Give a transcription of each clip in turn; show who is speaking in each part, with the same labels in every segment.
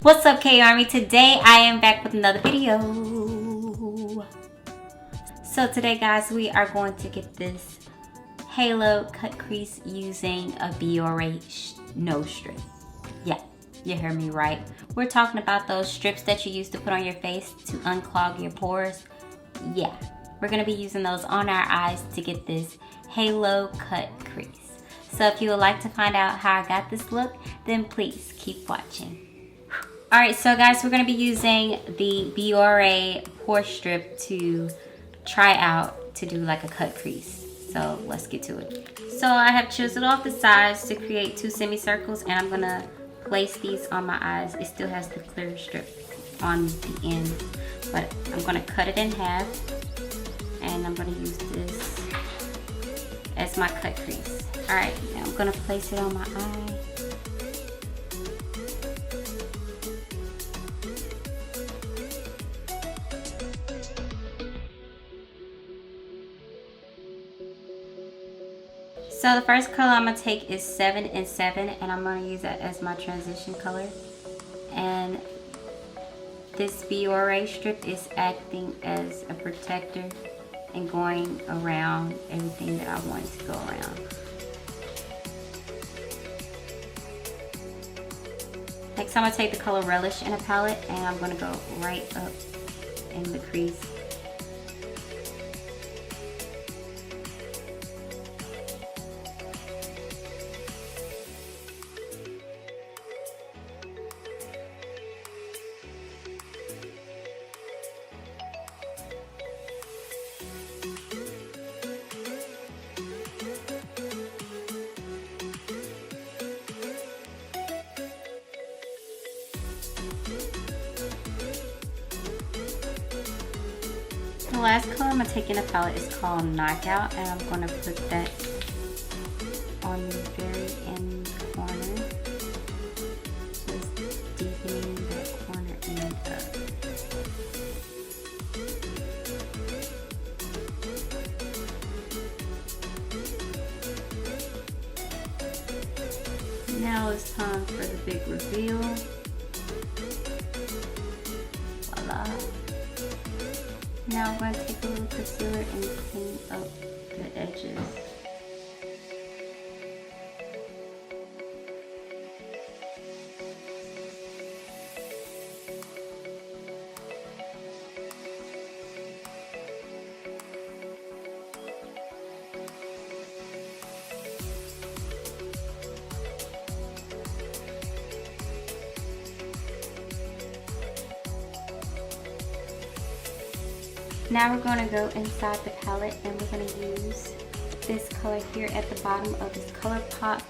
Speaker 1: What's up, K Army? Today I am back with another video. So today, guys, we are going to get this halo cut crease using a BIORE nose strip. Yeah, you heard me right. We're talking about those strips that you use to put on your face to unclog your pores. Yeah, we're gonna be using those on our eyes to get this halo cut crease. So if you would like to find out how I got this look, then please keep watching. Alright, so guys, we're going to be using the BIORE pore strip to try out to do like a cut crease. So let's get to it. So I have chiseled off the sides to create 2 semicircles, and I'm going to place these on my eyes. It still has the clear strip on the end, but I'm going to cut it in half, and I'm going to use this as my cut crease. Alright, now I'm going to place it on my eye. So the first color I'm going to take is 7 and 7, and I'm going to use that as my transition color. And this BIORE strip is acting as a protector and going around everything that I want it to go around. Next I'm going to take the color Relish in a palette, and I'm going to go right up in the crease. The last color I'm going to take in a palette is called Knockout, and I'm going to put that on the very end corner, just deepening that corner end up. Now it's time for the big reveal. Voila. Now I'm going to take a little concealer and clean up the edges. Now we're going to go inside the palette, and we're going to use this color here at the bottom of this ColourPop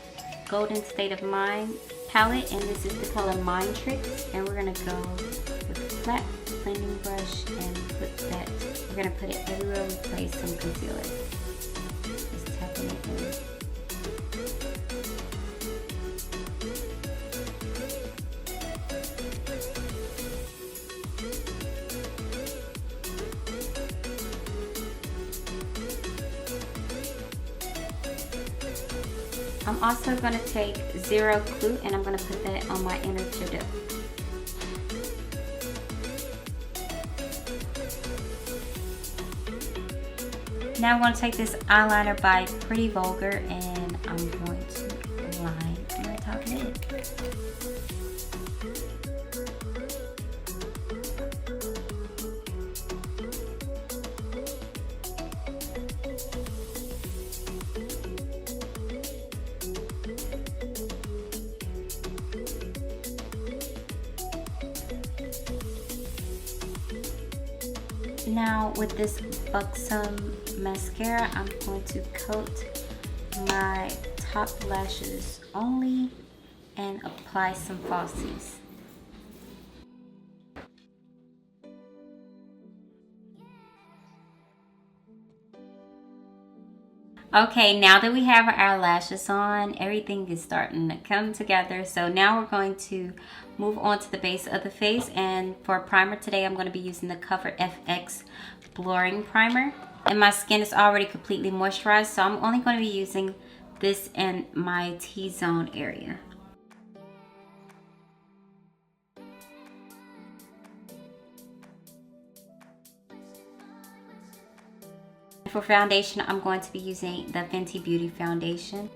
Speaker 1: Golden State of Mind palette, and this is the color Mind Tricks. And we're going to go with a flat blending brush and put that, we're going to put it everywhere we place some concealer. Just tapping it in. I'm also going to take Zero Clue, and I'm going to put that on my inner tear duct. Now I'm going to take this eyeliner by Pretty Vulgar, and I'm going to line my top lid. Now with this Buxom mascara, I'm going to coat my top lashes only and apply some falsies. Okay, now that we have our lashes on, everything is starting to come together. So now we're going to move on to the base of the face. And for primer today, I'm going to be using the Cover FX Blurring Primer. And my skin is already completely moisturized, so I'm only going to be using this in my T-zone area. For foundation, I'm going to be using the Fenty Beauty foundation.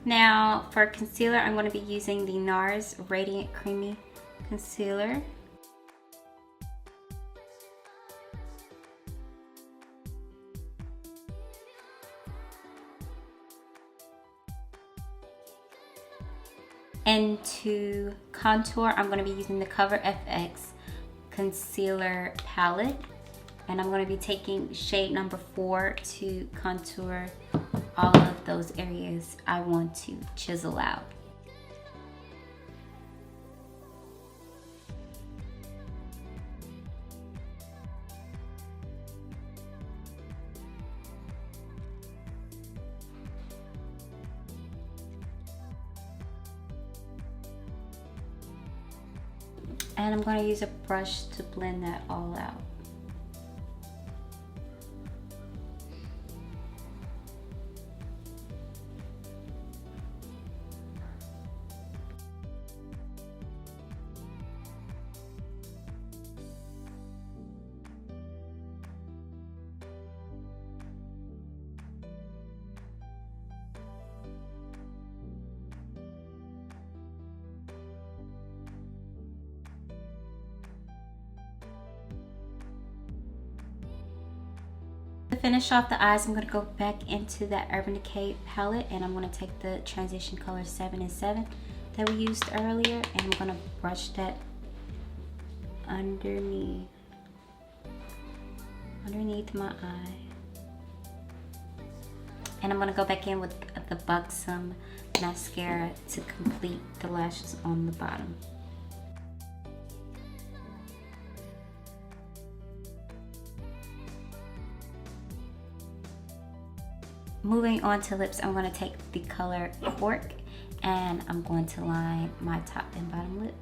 Speaker 1: Now for concealer, I'm going to be using the NARS Radiant Creamy Concealer. And to contour, I'm going to be using the Cover FX Concealer Palette. And I'm going to be taking shade number 4 to contour all of those areas I want to chisel out. And I'm going to use a brush to blend that all out. To finish off the eyes, I'm going to go back into that Urban Decay palette, and I'm going to take the transition color 7 and 7 that we used earlier, and I'm going to brush that underneath my eye. And I'm going to go back in with the Buxom mascara to complete the lashes on the bottom. Moving on to lips, I'm going to take the color Cork, and I'm going to line my top and bottom lip.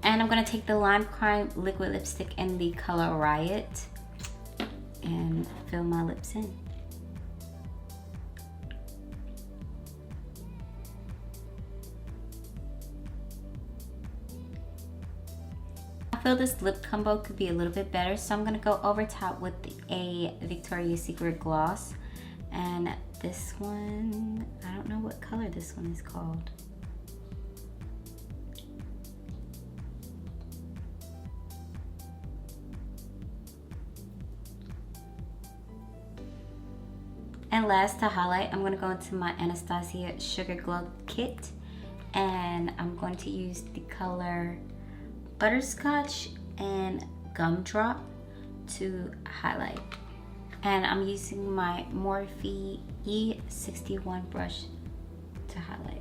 Speaker 1: And I'm going to take the Lime Crime liquid lipstick in the color Riot and fill my lips in. I feel this lip combo could be a little bit better, so I'm going to go over top with a Victoria's Secret gloss. And this one, I don't know what color this one is called. And last, to highlight, I'm going to go into my Anastasia Sugar Glow Kit, and I'm going to use the color Butterscotch and Gumdrop to highlight. And I'm using my Morphe E61 brush to highlight.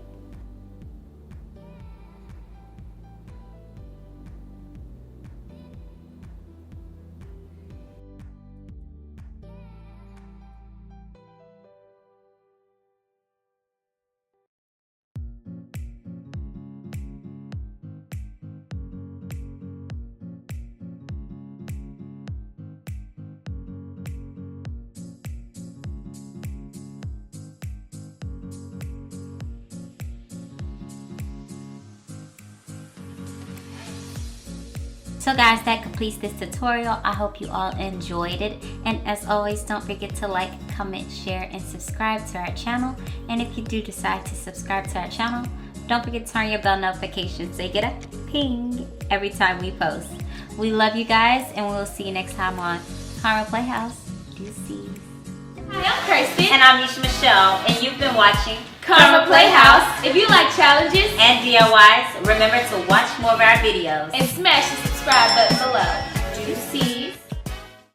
Speaker 1: So guys, that completes this tutorial. I hope you all enjoyed it. And as always, don't forget to like, comment, share, and subscribe to our channel. And if you do decide to subscribe to our channel, don't forget to turn your bell notifications so you get a ping every time we post. We love you guys, and we'll see you next time on Karma Playhouse. Deuces.
Speaker 2: Hi, I'm Kirsten.
Speaker 1: And I'm Miesha, and you've been watching
Speaker 2: Karma Playhouse. If you like challenges
Speaker 1: and DIYs, remember to watch more of our videos.
Speaker 2: and smash the subscribe button below.